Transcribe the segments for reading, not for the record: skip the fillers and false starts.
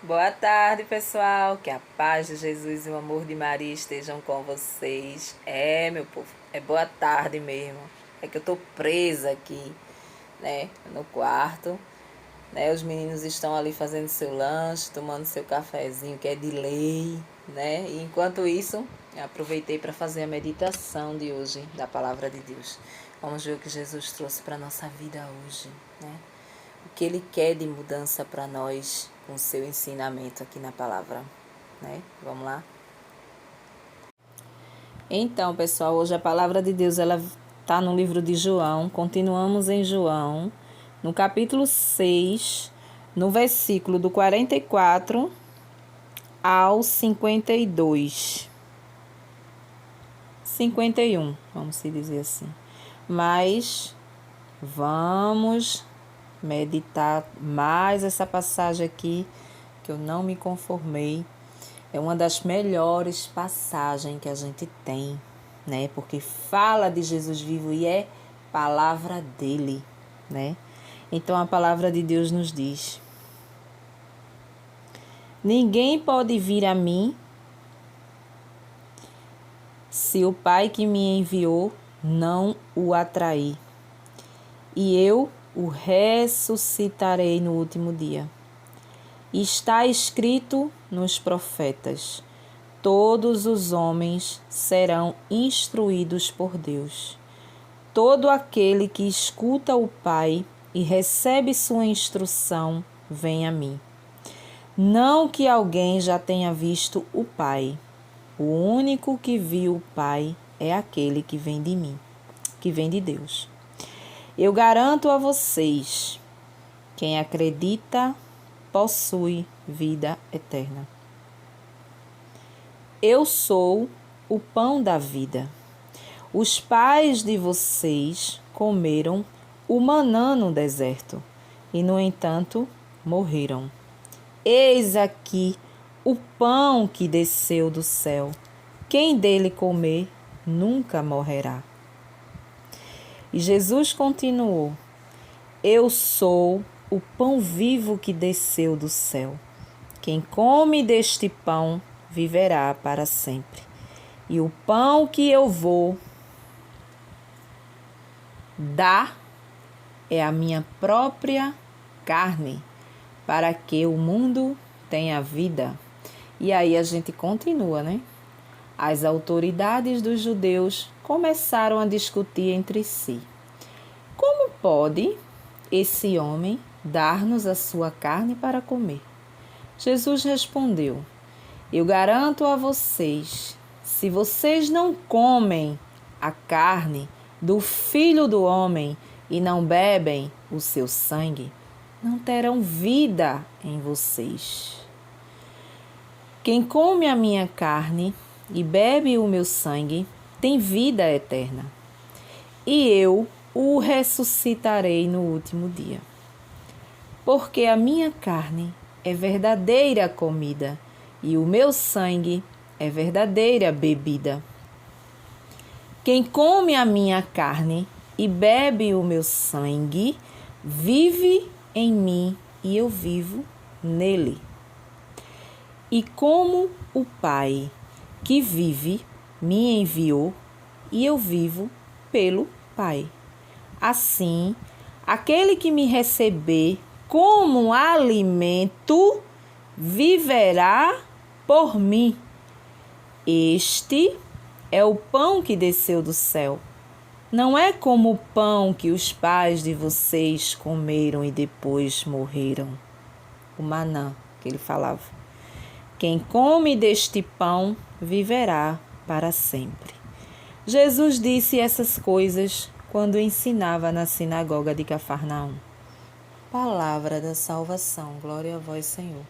Boa tarde, pessoal. Que a paz de Jesus e o amor de Maria estejam com vocês. Meu povo, é boa tarde mesmo. É que eu tô presa aqui, né, no quarto, né? Os meninos estão ali fazendo seu lanche, tomando seu cafezinho, que é de lei, né? E enquanto isso, eu aproveitei para fazer a meditação de hoje da palavra de Deus. Vamos ver o que Jesus trouxe para nossa vida hoje, né? O que Ele quer de mudança para nós com o seu ensinamento aqui na palavra, né? Vamos lá? Então, pessoal, hoje a palavra de Deus ela está no livro de João. Continuamos em João, no capítulo 6, no versículo do 44 ao 52. 51, vamos se dizer assim. Mas vamos meditar mais essa passagem aqui, que eu não me conformei. É uma das melhores passagens que a gente tem, né? Porque fala de Jesus vivo e é palavra dele, né? Então a palavra de Deus nos diz: ninguém pode vir a mim se o Pai que me enviou não o atrair, e eu o ressuscitarei no último dia. Está escrito nos profetas: todos os homens serão instruídos por Deus. Todo aquele que escuta o Pai e recebe sua instrução, vem a mim. Não que alguém já tenha visto o Pai. O único que viu o Pai é aquele que vem de mim, que vem de Deus. Eu garanto a vocês, quem acredita possui vida eterna. Eu sou o pão da vida. Os pais de vocês comeram o maná no deserto e, no entanto, morreram. Eis aqui o pão que desceu do céu. Quem dele comer nunca morrerá. E Jesus continuou: eu sou o pão vivo que desceu do céu. Quem come deste pão viverá para sempre. E o pão que eu vou dar é a minha própria carne, para que o mundo tenha vida. E aí a gente continua, né? As autoridades dos judeus começaram a discutir entre si: como pode esse homem dar-nos a sua carne para comer? Jesus respondeu: eu garanto a vocês, se vocês não comem a carne do Filho do Homem e não bebem o seu sangue, não terão vida em vocês. Quem come a minha carne e bebe o meu sangue tem vida eterna, e eu o ressuscitarei no último dia. Porque a minha carne é verdadeira comida e o meu sangue é verdadeira bebida. Quem come a minha carne e bebe o meu sangue, vive em mim e eu vivo nele. E como o Pai que vive me enviou, e eu vivo pelo Pai. Assim, aquele que me receber como alimento viverá por mim. Este é o pão que desceu do céu. Não é como o pão que os pais de vocês comeram e depois morreram. O maná que ele falava. Quem come deste pão viverá para sempre. Jesus disse essas coisas quando ensinava na sinagoga de Cafarnaum. Palavra da salvação. Glória a vós, Senhor.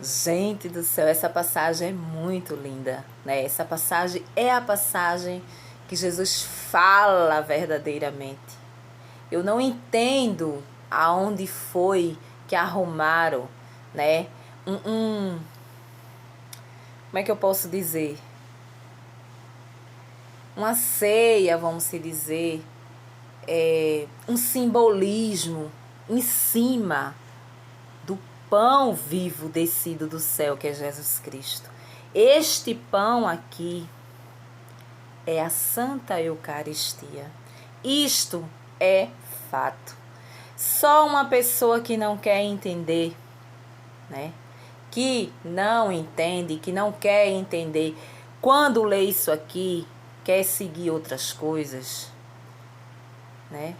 Gente do céu, essa passagem é muito linda, né? Essa passagem é a passagem que Jesus fala verdadeiramente. Eu não entendo aonde foi que arrumaram, né? Como é que eu posso dizer? Uma ceia, vamos se dizer, um simbolismo em cima do pão vivo descido do céu, que é Jesus Cristo. Este pão aqui é a Santa Eucaristia. Isto é fato. Só uma pessoa que não quer entender, né? Que não entende, que não quer entender, quando lê isso aqui, quer seguir outras coisas, né?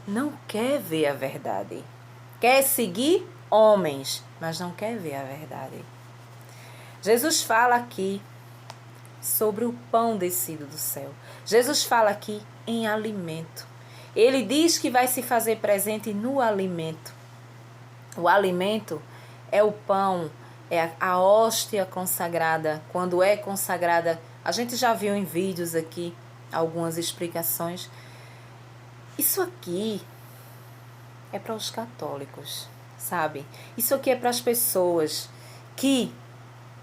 Não quer ver a verdade. Quer seguir homens, mas não quer ver a verdade. Jesus fala aqui sobre o pão descido do céu. Jesus fala aqui em alimento. Ele diz que vai se fazer presente no alimento. O alimento é o pão, é a hóstia consagrada. Quando é consagrada, a gente já viu em vídeos aqui algumas explicações. Isso aqui é para os católicos, sabe? Isso aqui é para as pessoas que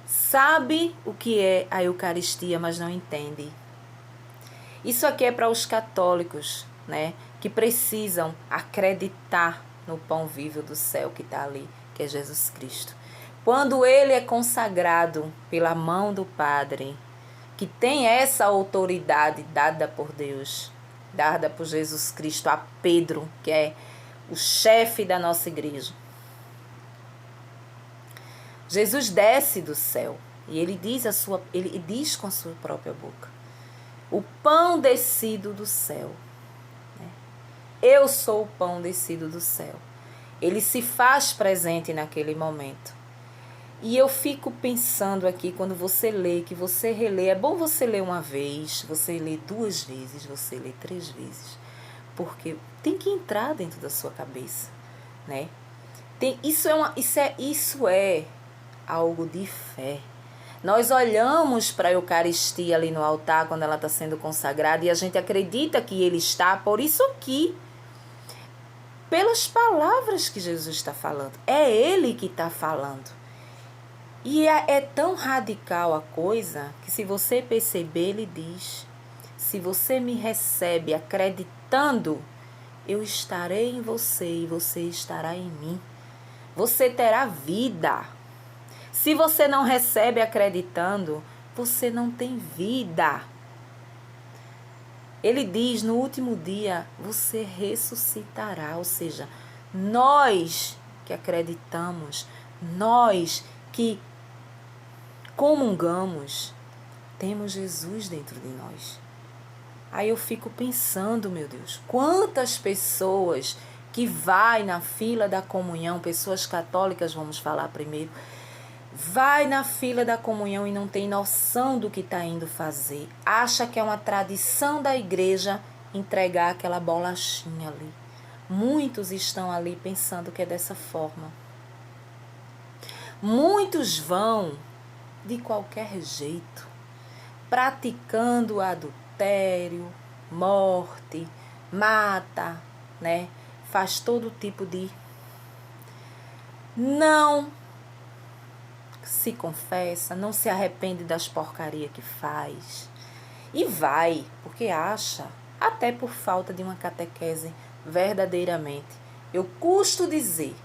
sabem o que é a Eucaristia, mas não entendem. Isso aqui é para os católicos, né? Que precisam acreditar no pão vivo do céu que está ali, que é Jesus Cristo. Quando ele é consagrado pela mão do Padre, que tem essa autoridade dada por Deus, dada por Jesus Cristo a Pedro, que é o chefe da nossa igreja. Jesus desce do céu e ele diz com a sua própria boca: o pão descido do céu. Eu sou o pão descido do céu. Ele se faz presente naquele momento. E eu fico pensando aqui, quando você lê, que você relê, é bom você ler uma vez, você lê 2 vezes, você lê 3 vezes, porque tem que entrar dentro da sua cabeça, né? Isso é algo de fé. Nós olhamos para a Eucaristia ali no altar, quando ela está sendo consagrada, e a gente acredita que ele está por isso aqui, pelas palavras que Jesus está falando. É ele que está falando. E é tão radical a coisa que, se você perceber, ele diz: se você me recebe acreditando, eu estarei em você e você estará em mim. Você terá vida. Se você não recebe acreditando, você não tem vida. Ele diz: no último dia você ressuscitará. Ou seja, nós que acreditamos, nós que comungamos, temos Jesus dentro de nós. Aí eu fico pensando, meu Deus, quantas pessoas que vai na fila da comunhão, pessoas católicas, vamos falar primeiro, vai na fila da comunhão e não tem noção do que está indo fazer. Acha que é uma tradição da igreja entregar aquela bolachinha ali. Muitos estão ali pensando que é dessa forma. Muitos vão de qualquer jeito, praticando adultério, morte, mata, né? Faz todo tipo de... Não se confessa, não se arrepende das porcarias que faz. E vai, porque acha, até por falta de uma catequese verdadeiramente. Eu custo dizer,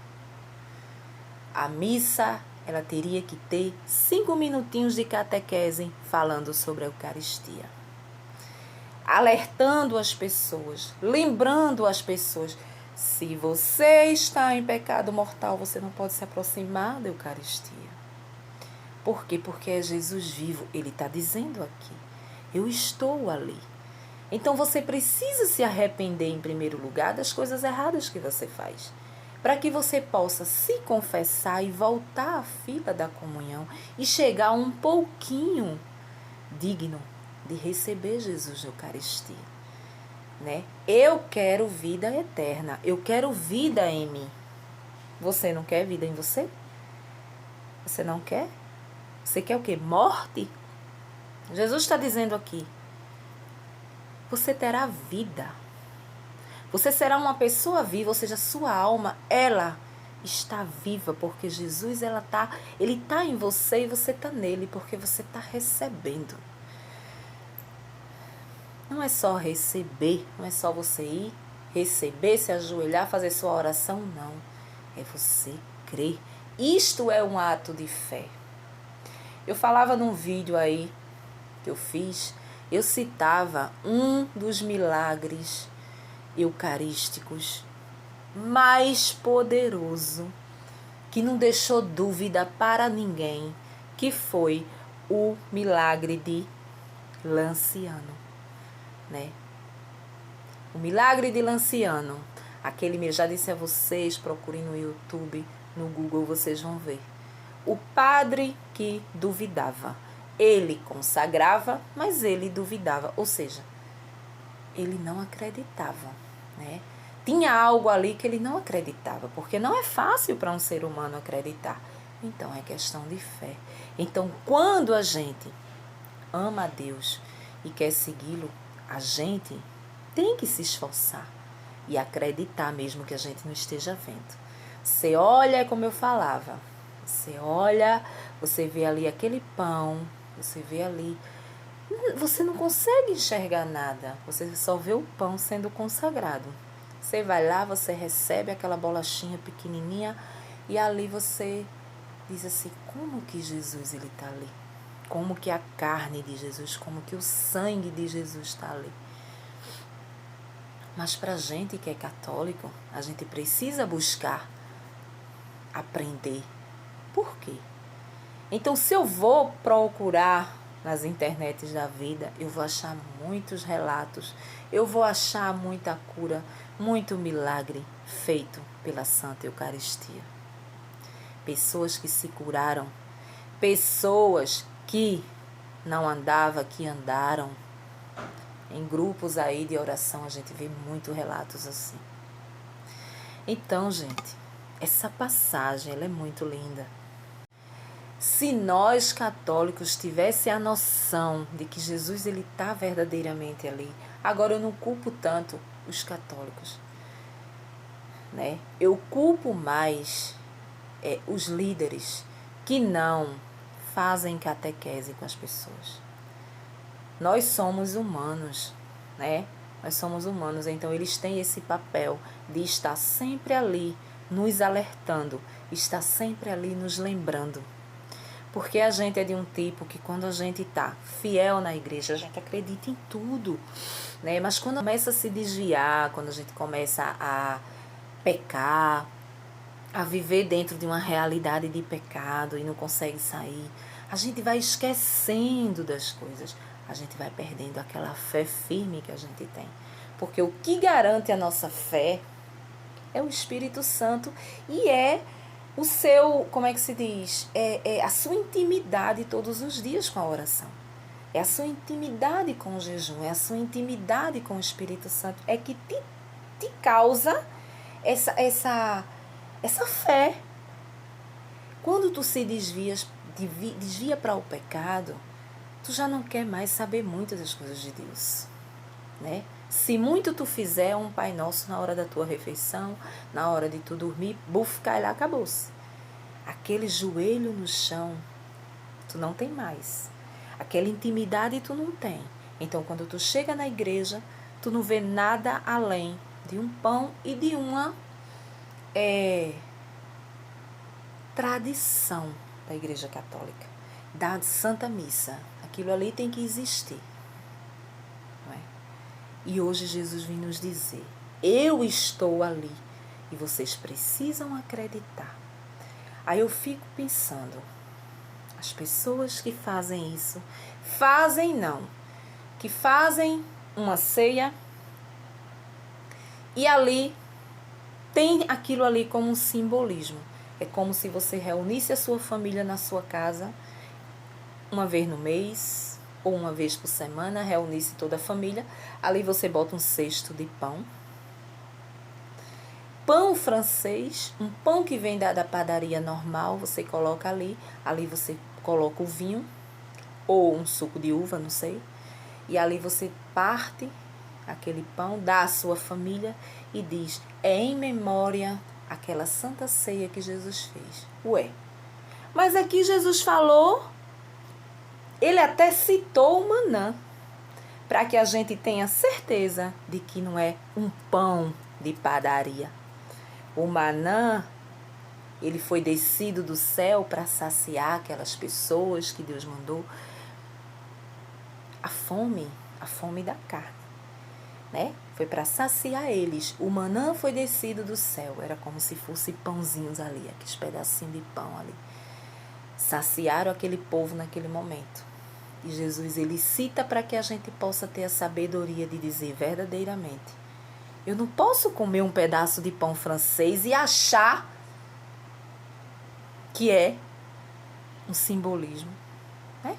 a missa, ela teria que ter 5 minutinhos de catequese falando sobre a Eucaristia. Alertando as pessoas, lembrando as pessoas, se você está em pecado mortal, você não pode se aproximar da Eucaristia. Por quê? Porque é Jesus vivo. Ele está dizendo aqui, eu estou ali. Então você precisa se arrepender em primeiro lugar das coisas erradas que você faz, para que você possa se confessar e voltar à fila da comunhão e chegar um pouquinho digno de receber Jesus na Eucaristia, né? Eu quero vida eterna, eu quero vida em mim. Você não quer vida em você? Você não quer? Você quer o quê? Morte? Jesus está dizendo aqui, você terá vida. Você será uma pessoa viva, ou seja, sua alma, ela está viva, porque Jesus, ele está em você e você está nele, porque você está recebendo. Não é só receber, não é só você ir, receber, se ajoelhar, fazer sua oração, não. é você crer. Isto é um ato de fé. Eu falava num vídeo aí que eu fiz, eu citava um dos milagres eucarísticos mais poderoso, que não deixou dúvida para ninguém, que foi o milagre de Lanciano, né? O milagre de Lanciano, eu já disse a vocês, procurem no YouTube, no Google, vocês vão ver. O padre que duvidava, ele consagrava, mas ele duvidava, ou seja, ele não acreditava, né? Tinha algo ali que ele não acreditava, porque não é fácil para um ser humano acreditar. Então, é questão de fé. Então, quando a gente ama a Deus e quer segui-lo, a gente tem que se esforçar e acreditar mesmo que a gente não esteja vendo. Você olha, como eu falava, você olha, você vê ali aquele pão, você vê ali, você não consegue enxergar nada, você só vê o pão sendo consagrado. Você vai lá, você recebe aquela bolachinha pequenininha e ali você diz assim, como que Jesus ele está ali? Como que a carne de Jesus, como que o sangue de Jesus está ali? Mas para a gente que é católico, a gente precisa buscar aprender. Por quê? Então, se eu vou procurar nas internets da vida, eu vou achar muitos relatos, eu vou achar muita cura, muito milagre feito pela Santa Eucaristia. Pessoas que se curaram, pessoas que não andavam, que andaram. Em grupos aí de oração a gente vê muitos relatos assim. Então, gente, essa passagem ela é muito linda. Se nós católicos tivéssemos a noção de que Jesus ele está verdadeiramente ali, agora eu não culpo tanto os católicos, né? Eu culpo mais os líderes que não fazem catequese com as pessoas. Nós somos humanos, né? Nós somos humanos, então eles têm esse papel de estar sempre ali nos alertando, estar sempre ali nos lembrando. Porque a gente é de um tipo que quando a gente está fiel na igreja, a gente acredita em tudo, né? Mas quando começa a se desviar, quando a gente começa a pecar, a viver dentro de uma realidade de pecado e não consegue sair, a gente vai esquecendo das coisas, a gente vai perdendo aquela fé firme que a gente tem. Porque o que garante a nossa fé é o Espírito Santo e é o seu, como é que se diz? É a sua intimidade todos os dias com a oração. É a sua intimidade com o jejum, é a sua intimidade com o Espírito Santo. É que te causa essa fé. Quando tu se desvia para o pecado, tu já não quer mais saber muito das coisas de Deus, né? Se muito tu fizer um Pai Nosso na hora da tua refeição, na hora de tu dormir, buf, cai lá, acabou-se. Aquele joelho no chão, tu não tem mais. Aquela intimidade tu não tem. Então, quando tu chega na igreja, tu não vê nada além de um pão e de uma tradição da Igreja Católica, da Santa Missa. Aquilo ali tem que existir. Não é? E hoje Jesus vem nos dizer, eu estou ali e vocês precisam acreditar. Aí eu fico pensando, as pessoas que fazem isso, que fazem uma ceia e ali tem aquilo ali como um simbolismo. É como se você reunisse a sua família na sua casa uma vez no mês ou uma vez por semana, reunisse toda a família. Ali você bota um cesto de pão. Pão francês, um pão que vem da padaria normal, você coloca ali. Ali você coloca o vinho ou um suco de uva, não sei. E ali você parte aquele pão, dá à sua família e diz, é em memória aquela santa ceia que Jesus fez. Ué, mas aqui Jesus falou, ele até citou o manã, para que a gente tenha certeza de que não é um pão de padaria. O manã Ele foi descido do céu para saciar aquelas pessoas que Deus mandou. A fome da carne, né? Foi para saciar eles. O manã foi descido do céu. Era como se fosse pãozinhos ali, aqueles pedacinhos de pão ali. Saciaram aquele povo naquele momento. E Jesus, ele cita para que a gente possa ter a sabedoria de dizer verdadeiramente: eu não posso comer um pedaço de pão francês e achar que é um simbolismo, né?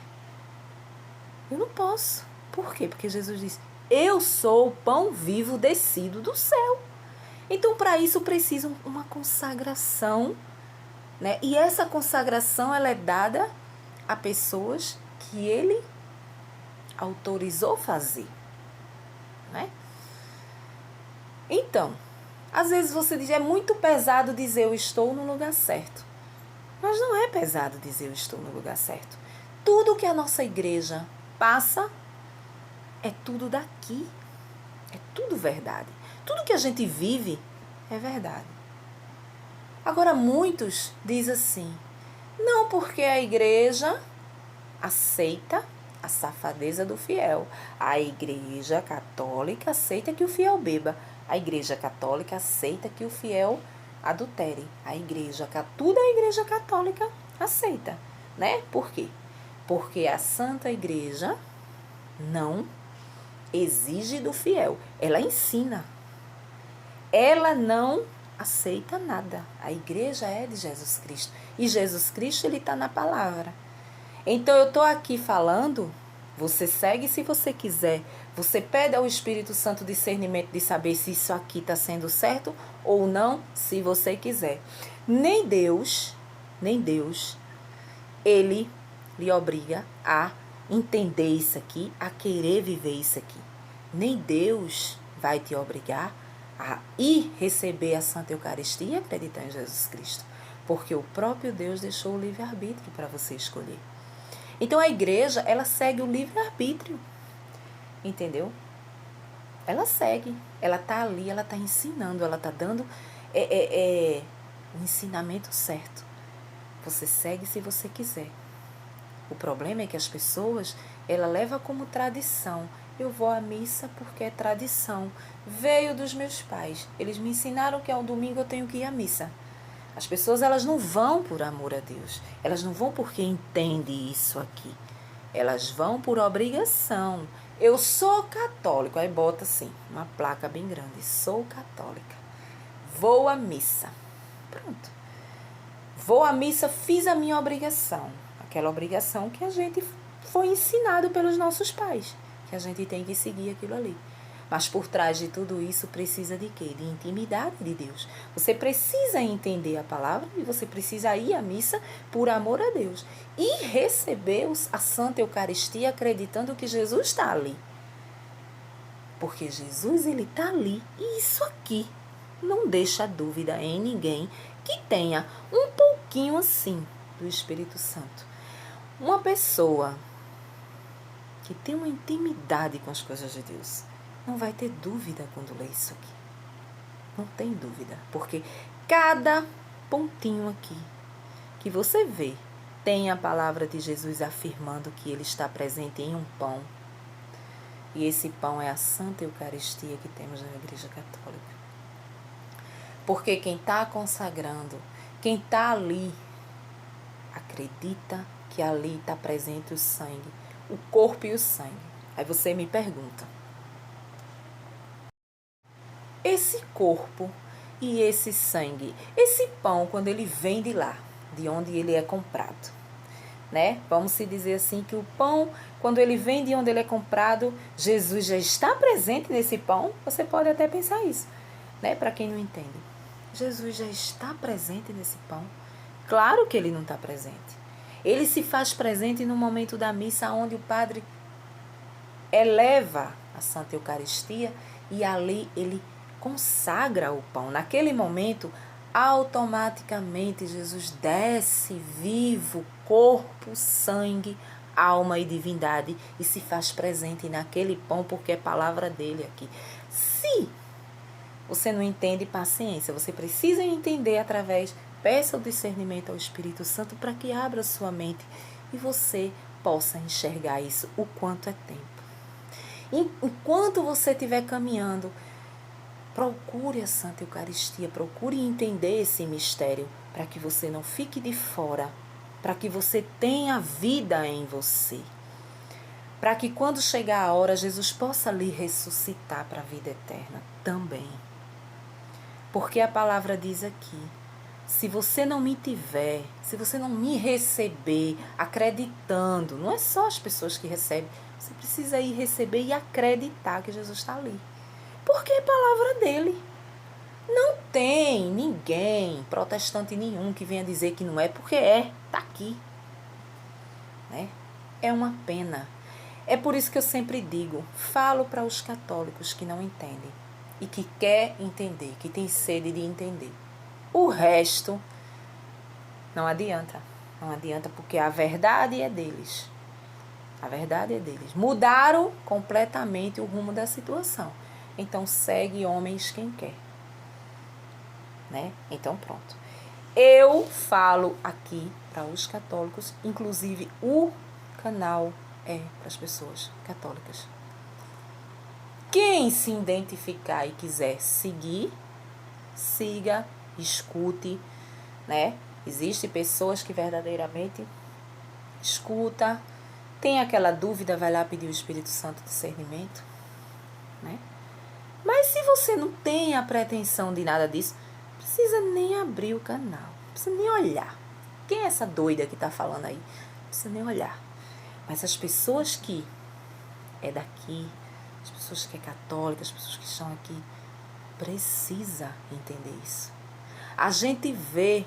Eu não posso. Por quê? Porque Jesus disse: eu sou o pão vivo descido do céu. Então, para isso, precisa uma consagração, né? E essa consagração, ela é dada a pessoas que ele autorizou fazer, né? Então, às vezes você diz, é muito pesado dizer eu estou no lugar certo. Mas não é pesado dizer eu estou no lugar certo. Tudo que a nossa igreja passa é tudo daqui. É tudo verdade. Tudo que a gente vive é verdade. Agora, muitos dizem assim, não, porque a igreja aceita a safadeza do fiel. A igreja católica aceita que o fiel beba. A igreja católica aceita que o fiel adultere. Tudo a igreja católica aceita, né? Por quê? Porque a Santa Igreja não exige do fiel. Ela ensina. Ela não aceita nada. A igreja é de Jesus Cristo. E Jesus Cristo, ele está na palavra. Então, eu estou aqui falando, você segue se você quiser. Você pede ao Espírito Santo discernimento de saber se isso aqui está sendo certo ou não, se você quiser. Nem Deus, ele lhe obriga a entender isso aqui, a querer viver isso aqui. Nem Deus vai te obrigar a ir receber a Santa Eucaristia e acreditar em Jesus Cristo. Porque o próprio Deus deixou o livre-arbítrio para você escolher. Então, a igreja, ela segue o livre-arbítrio. Entendeu? Ela segue. Ela está ali, ela está ensinando, ela está dando o ensinamento certo. Você segue se você quiser. O problema é que as pessoas, ela leva como tradição. Eu vou à missa porque é tradição. Veio dos meus pais. Eles me ensinaram que ao domingo eu tenho que ir à missa. As pessoas, elas não vão por amor a Deus. Elas não vão porque entendem isso aqui. Elas vão por obrigação. Eu sou católico. Aí bota assim, uma placa bem grande. Sou católica. Vou à missa. Pronto. Vou à missa, fiz a minha obrigação. Aquela obrigação que a gente foi ensinado pelos nossos pais. Que a gente tem que seguir aquilo ali. Mas por trás de tudo isso precisa de quê? De intimidade de Deus. Você precisa entender a palavra e você precisa ir à missa por amor a Deus. E receber a Santa Eucaristia acreditando que Jesus está ali. Porque Jesus, ele está ali. E isso aqui não deixa dúvida em ninguém que tenha um pouquinho assim do Espírito Santo. Uma pessoa que tem uma intimidade com as coisas de Deus não vai ter dúvida quando lê isso aqui. Não tem dúvida. Porque cada pontinho aqui que você vê tem a palavra de Jesus afirmando que ele está presente em um pão. E esse pão é a Santa Eucaristia que temos na Igreja Católica. Porque quem está consagrando, quem está ali, acredita que ali está presente o sangue, o corpo e o sangue. Aí você me pergunta, esse corpo e esse sangue, esse pão, quando ele vem de lá, de onde ele é comprado, né? Vamos se dizer assim que o pão, quando ele vem de onde ele é comprado, Jesus já está presente nesse pão? Você pode até pensar isso, né? Para quem não entende. Jesus já está presente nesse pão? Claro que ele não está presente. Ele se faz presente no momento da missa, onde o padre eleva a Santa Eucaristia e ali ele consagra o pão. Naquele momento, automaticamente Jesus desce vivo, corpo, sangue, alma e divindade e se faz presente naquele pão porque é palavra dele aqui. Se Você não entende, paciência. Você precisa entender através, peça o discernimento ao Espírito Santo para que abra sua mente e você possa enxergar isso o quanto é tempo. Enquanto você estiver caminhando, procure a Santa Eucaristia, procure entender esse mistério para que você não fique de fora, para que você tenha vida em você. Para que quando chegar a hora, Jesus possa lhe ressuscitar para a vida eterna também. Porque a palavra diz aqui, se você não me tiver, se você não me receber acreditando, não é só as pessoas que recebem, você precisa ir receber e acreditar que Jesus está ali. Porque é a palavra dele. Não tem ninguém, protestante nenhum, que venha dizer que não é, porque está aqui. Né? É uma pena. É por isso que eu sempre digo, falo para os católicos que não entendem e que quer entender, que tem sede de entender. O resto não adianta. Não adianta porque a verdade é deles. A verdade é deles. Mudaram completamente o rumo da situação. Então segue homens quem quer. Né? Então pronto. Eu falo aqui para os católicos, inclusive o canal é para as pessoas católicas. Quem se identificar e quiser seguir, siga, escute, né? Existem pessoas que verdadeiramente escuta, tem aquela dúvida, vai lá pedir o Espírito Santo discernimento, né? Mas se você não tem a pretensão de nada disso, não precisa nem abrir o canal, não precisa nem olhar. Quem é essa doida que está falando aí? Não precisa nem olhar. Mas as pessoas que é daqui, as pessoas que é católica, as pessoas que estão aqui, precisa entender isso. A gente vê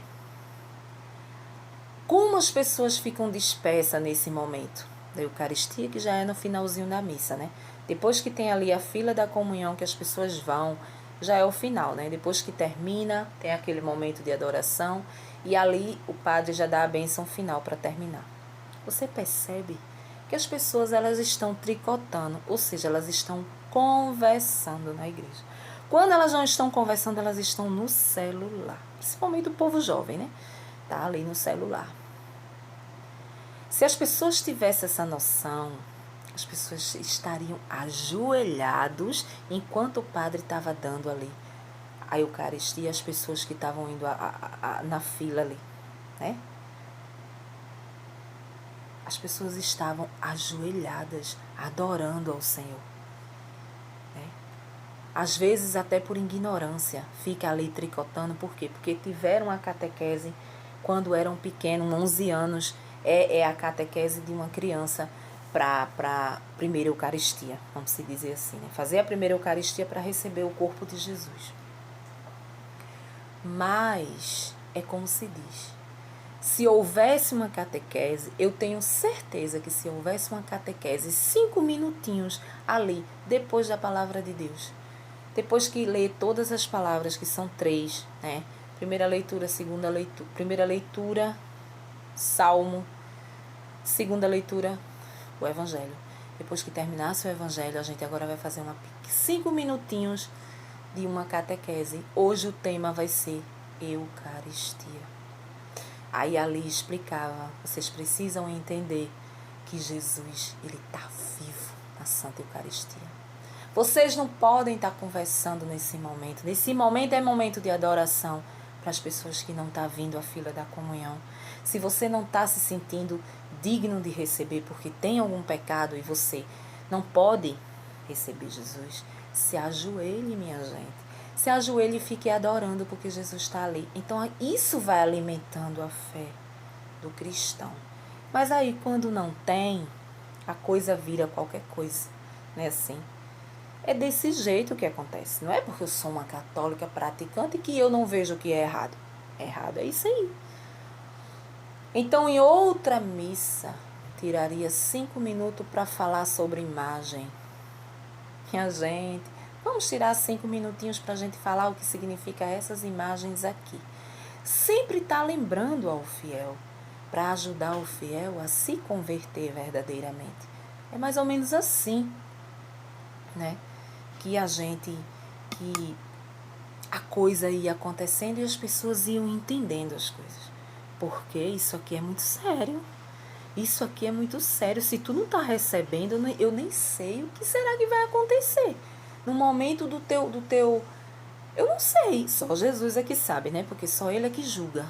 como as pessoas ficam dispersas nesse momento da Eucaristia, que já é no finalzinho da missa, né? Depois que tem ali a fila da comunhão, que as pessoas vão, já é o final, né? Depois que termina, tem aquele momento de adoração, e ali o padre já dá a bênção final para terminar. Você percebe que as pessoas elas estão tricotando, ou seja, elas estão conversando na igreja. Quando elas não estão conversando, elas estão no celular. Principalmente o povo jovem, né? Tá ali no celular. Se as pessoas tivessem essa noção, as pessoas estariam ajoelhados enquanto o padre estava dando ali a Eucaristia, as pessoas que estavam indo na fila ali, né? As pessoas estavam ajoelhadas, adorando ao Senhor. Né? Às vezes até por ignorância, fica ali tricotando. Por quê? Porque tiveram a catequese quando eram pequenos, 11 anos, é a catequese de uma criança para a primeira Eucaristia, vamos se dizer assim. Né? Fazer a primeira Eucaristia para receber o corpo de Jesus. Mas, é como se diz, se houvesse uma catequese, eu tenho certeza que se houvesse uma catequese, 5 minutinhos ali, depois da palavra de Deus, depois que lê todas as palavras, que são 3, né? Primeira leitura, segunda leitura, primeira leitura, Salmo, segunda leitura, o Evangelho. Depois que terminasse o Evangelho, a gente agora vai fazer 5 minutinhos de uma catequese. Hoje o tema vai ser Eucaristia. Aí ali explicava, vocês precisam entender que Jesus, ele está vivo na Santa Eucaristia. Vocês não podem estar conversando nesse momento. Nesse momento é momento de adoração para as pessoas que não estão vindo à fila da comunhão. Se você não está se sentindo digno de receber porque tem algum pecado e você não pode receber Jesus, se ajoelhe, minha gente. Se ajoelhe e fique adorando porque Jesus está ali. Então isso vai alimentando a fé do cristão. Mas aí quando não tem, a coisa vira qualquer coisa, não é assim? É desse jeito que acontece. Não é porque eu sou uma católica praticante que eu não vejo o que é errado. Errado é isso aí. Então, em outra missa, tiraria 5 minutos para falar sobre imagem. Minha gente, vamos tirar 5 minutinhos para a gente falar o que significa essas imagens aqui. Sempre está lembrando ao fiel, para ajudar o fiel a se converter verdadeiramente. É mais ou menos assim, né? Que a gente, que a coisa ia acontecendo e as pessoas iam entendendo as coisas. Porque isso aqui é muito sério. Isso aqui é muito sério. Se tu não tá recebendo, eu nem sei o que será que vai acontecer. No momento do teu... Eu não sei. Só Jesus é que sabe, né? Porque só Ele é que julga.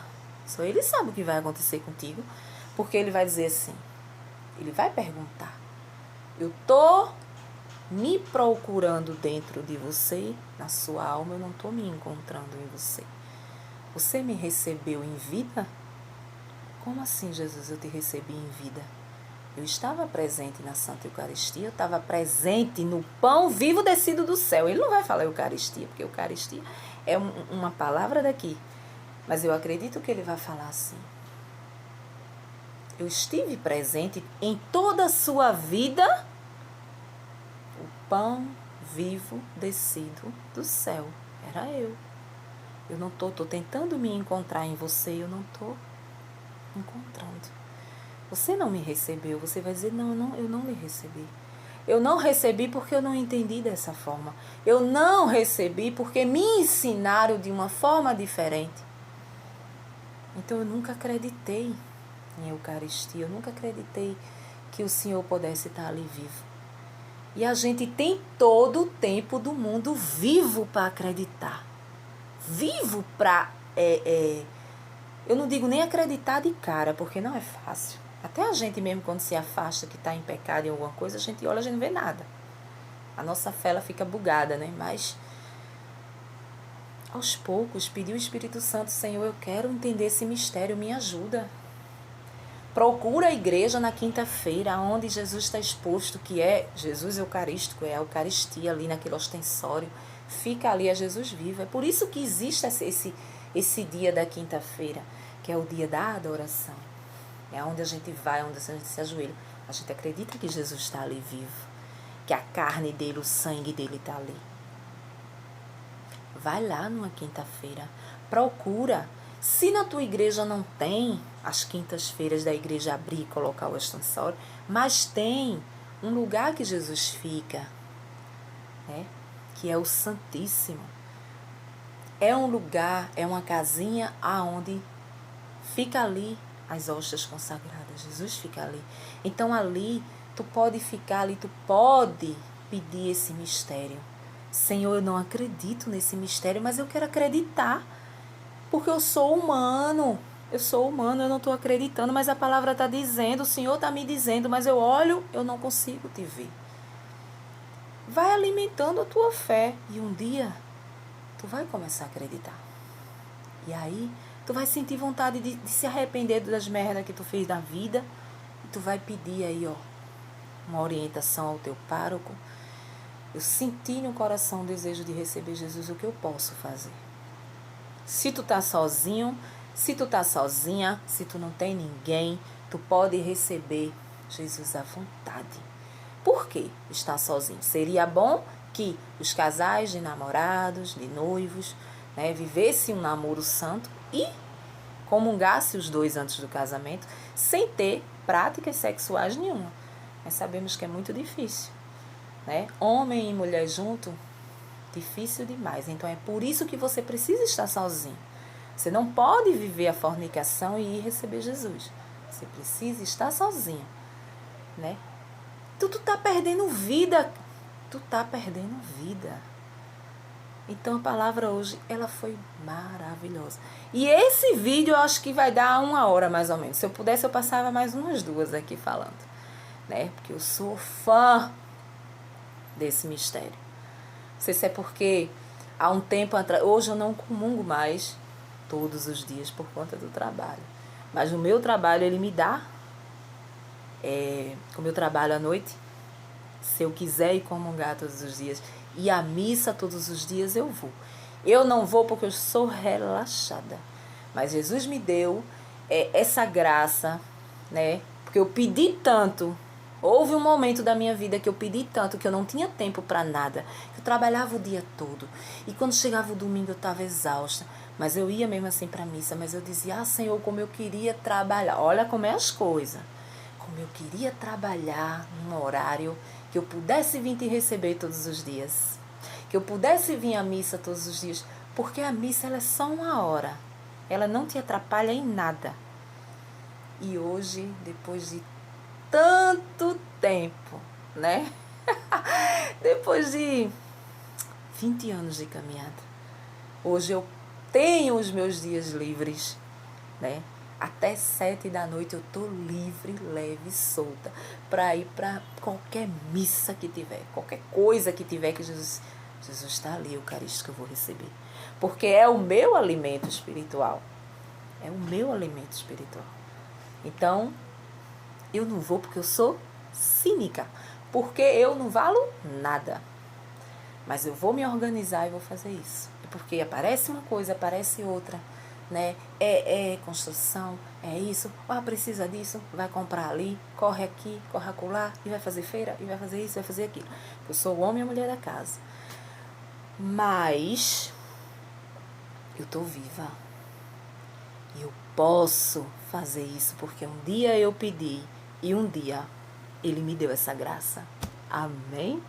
Só Ele sabe o que vai acontecer contigo. Porque Ele vai dizer assim. Ele vai perguntar. Eu tô me procurando dentro de você, na sua alma, eu não tô me encontrando em você. Você me recebeu em vida? Como assim, Jesus, eu te recebi em vida? Eu estava presente na Santa Eucaristia, eu estava presente no pão vivo descido do céu. Ele não vai falar Eucaristia, porque Eucaristia é uma palavra daqui. Mas eu acredito que ele vai falar assim. Eu estive presente em toda a sua vida, o pão vivo descido do céu. Era eu. Eu não tô tentando me encontrar em você, eu não estou encontrando. Você não me recebeu, você vai dizer, não, eu não lhe recebi. Eu não recebi porque eu não entendi dessa forma. Eu não recebi porque me ensinaram de uma forma diferente. Então eu nunca acreditei em Eucaristia, eu nunca acreditei que o Senhor pudesse estar ali vivo. E a gente tem todo o tempo do mundo vivo para acreditar. Vivo para... eu não digo nem acreditar de cara, porque não é fácil. Até a gente mesmo, quando se afasta, que está em pecado em alguma coisa, a gente olha, a gente não vê nada. A nossa fé, ela fica bugada, né? Mas, aos poucos, pedir o Espírito Santo, Senhor, eu quero entender esse mistério, me ajuda. Procura a igreja na quinta-feira, onde Jesus está exposto, que é Jesus Eucarístico, é a Eucaristia ali naquele ostensório. Fica ali, é Jesus vivo. É por isso que existe esse dia da quinta-feira, que é o dia da adoração. É onde a gente vai, onde a gente se ajoelha. A gente acredita que Jesus está ali vivo. Que a carne dele, o sangue dele está ali. Vai lá numa quinta-feira. Procura. Se na tua igreja não tem as quintas-feiras da igreja abrir e colocar o ostensório, mas tem um lugar que Jesus fica, né? Que é o Santíssimo. É um lugar, é uma casinha aonde fica ali as hóstias consagradas. Jesus fica ali. Então ali, tu pode ficar ali, tu pode pedir esse mistério. Senhor, eu não acredito nesse mistério, mas eu quero acreditar. Porque eu sou humano. Eu não estou acreditando, mas a palavra está dizendo, o Senhor está me dizendo, mas eu olho, eu não consigo te ver. Vai alimentando a tua fé e um dia tu vai começar a acreditar. E aí tu vai sentir vontade de se arrepender das merdas que tu fez na vida. E tu vai pedir aí, ó, uma orientação ao teu pároco. Eu senti no coração o desejo de receber Jesus, o que eu posso fazer? Se tu tá sozinho, se tu tá sozinha, se tu não tem ninguém, tu pode receber Jesus à vontade. Por que estar sozinho? Seria bom que os casais de namorados, de noivos, né, vivessem um namoro santo e comungasse os dois antes do casamento, sem ter práticas sexuais nenhuma. Mas sabemos que é muito difícil, né? Homem e mulher junto, difícil demais. Então é por isso que você precisa estar sozinho. Você não pode viver a fornicação e ir receber Jesus. Você precisa estar sozinho, né? Tu tá perdendo vida. Tu tá perdendo vida. Então a palavra hoje, ela foi maravilhosa. E esse vídeo eu acho que vai dar 1 hora mais ou menos. Se eu pudesse, eu passava mais umas 2 aqui falando, né? Porque eu sou fã desse mistério. Não sei se é porque há um tempo atrás, hoje eu não comungo mais todos os dias por conta do trabalho. Mas o meu trabalho, ele me dá, como eu trabalho à noite, se eu quiser ir comungar todos os dias, e a missa todos os dias, eu vou. Eu não vou porque eu sou relaxada. Mas Jesus me deu essa graça, né? Porque eu pedi tanto. Houve um momento da minha vida que eu pedi tanto que eu não tinha tempo para nada. Eu trabalhava o dia todo. E quando chegava o domingo eu estava exausta. Mas eu ia mesmo assim para a missa. Mas eu dizia, Senhor, como eu queria trabalhar. Olha como é as coisas. Como eu queria trabalhar num horário que eu pudesse vir te receber todos os dias. Que eu pudesse vir à missa todos os dias. Porque a missa ela é só 1 hora. Ela não te atrapalha em nada. E hoje, depois de tanto tempo, né? Depois de 20 anos de caminhada, hoje eu tenho os meus dias livres, né? Até 7 da noite eu tô livre, leve e solta para ir para qualquer missa que tiver, qualquer coisa que tiver que Jesus está ali, Eucarístico, eu vou receber. Porque é o meu alimento espiritual. É o meu alimento espiritual. Então, eu não vou porque eu sou cínica. Porque eu não valo nada. Mas eu vou me organizar e vou fazer isso. Porque aparece uma coisa, aparece outra. Né? É construção, é isso. Precisa disso, vai comprar ali, corre aqui, corre acolá, e vai fazer feira, e vai fazer isso, vai fazer aquilo. Eu sou o homem e a mulher da casa. Mas eu tô viva. E eu posso fazer isso porque um dia eu pedi e um dia Ele me deu essa graça. Amém?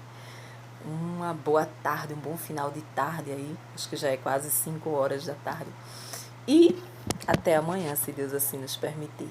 Uma boa tarde, um bom final de tarde aí. Acho que já é quase 5 horas da tarde. E até amanhã, se Deus assim nos permitir.